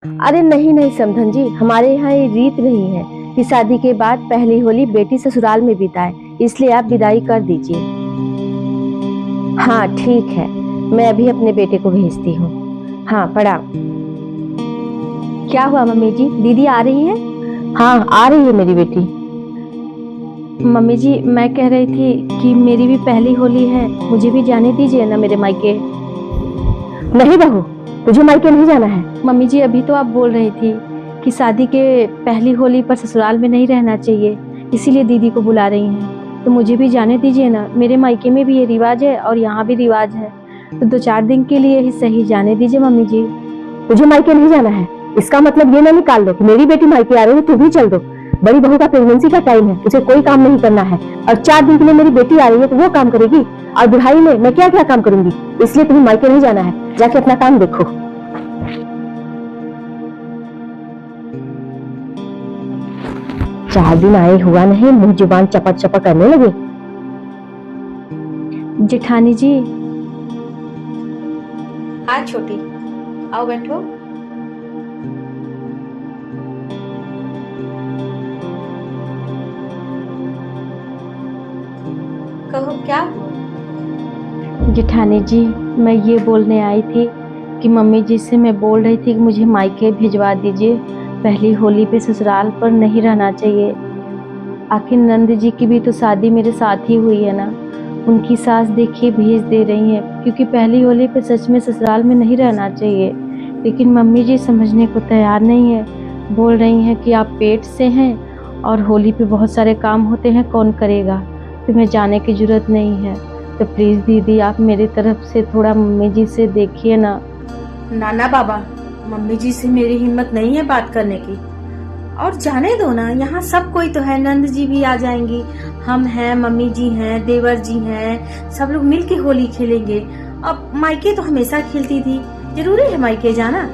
अरे नहीं नहीं समधन जी, हमारे यहाँ ये रीत नहीं है कि शादी के बाद पहली होली बेटी ससुराल में बिताए, इसलिए आप विदाई कर दीजिए। हाँ ठीक है, मैं अभी अपने बेटे को भेजती हूँ। हाँ प्रणाम। क्या हुआ मम्मी जी, दीदी आ रही है? हाँ आ रही है मेरी बेटी। मम्मी जी मैं कह रही थी कि मेरी भी पहली होली है, मुझे भी जाने दीजिए ना मेरे मायके। नहीं बहू, तुझे मायके नहीं जाना है। मम्मी जी अभी तो आप बोल रही थी कि शादी के पहली होली पर ससुराल में नहीं रहना चाहिए, इसीलिए दीदी को बुला रही हैं। तो मुझे भी जाने दीजिए ना, मेरे मायके में भी ये रिवाज है और यहाँ भी रिवाज है, तो 2-4 दिन के लिए ही सही जाने दीजिए मम्मी जी। तुझे मायके नहीं जाना है, इसका मतलब ये ना निकाल लो कि मेरी बेटी मायके आ रही है तू भी चल दो। बड़ी बहू का प्रेगनेंसी का टाइम है, उसे कोई काम नहीं करना है, और 4 दिन के लिए मेरी बेटी आ रही है तो वो काम करेगी, और बुढ़ाई में मैं क्या क्या काम करूंगी, इसलिए तुम्हें मायके नहीं जाना है, जाके अपना काम देखो। 4 दिन आए हुआ नहीं, मुंह जुबान चपक चपक करने लगे। जेठानी जी। हाँ छोटी, आओ बैठो। कहो क्या हुआ? जेठानी जी मैं ये बोलने आई थी कि मम्मी जी से मैं बोल रही थी कि मुझे मायके भिजवा दीजिए, पहली होली पे ससुराल पर नहीं रहना चाहिए। आखिर नंद जी की भी तो शादी मेरे साथ ही हुई है ना, उनकी सास देखिए भेज दे रही है, क्योंकि पहली होली पे सच में ससुराल में नहीं रहना चाहिए। लेकिन मम्मी जी समझने को तैयार नहीं है, बोल रही हैं कि आप पेट से हैं और होली पे बहुत सारे काम होते हैं, कौन करेगा, तुम्हें जाने की जरूरत नहीं है। तो प्लीज़ दीदी आप मेरी तरफ से थोड़ा मम्मी जी से देखिए ना। नाना बाबा, मम्मी जी से मेरी हिम्मत नहीं है बात करने की, और जाने दो ना, यहाँ सब कोई तो है, नंद जी भी आ जाएंगी, हम हैं, मम्मी जी हैं, देवर जी हैं, सब लोग मिल के होली खेलेंगे। अब मायके तो हमेशा खेलती थी, जरूरी है मायके जाना?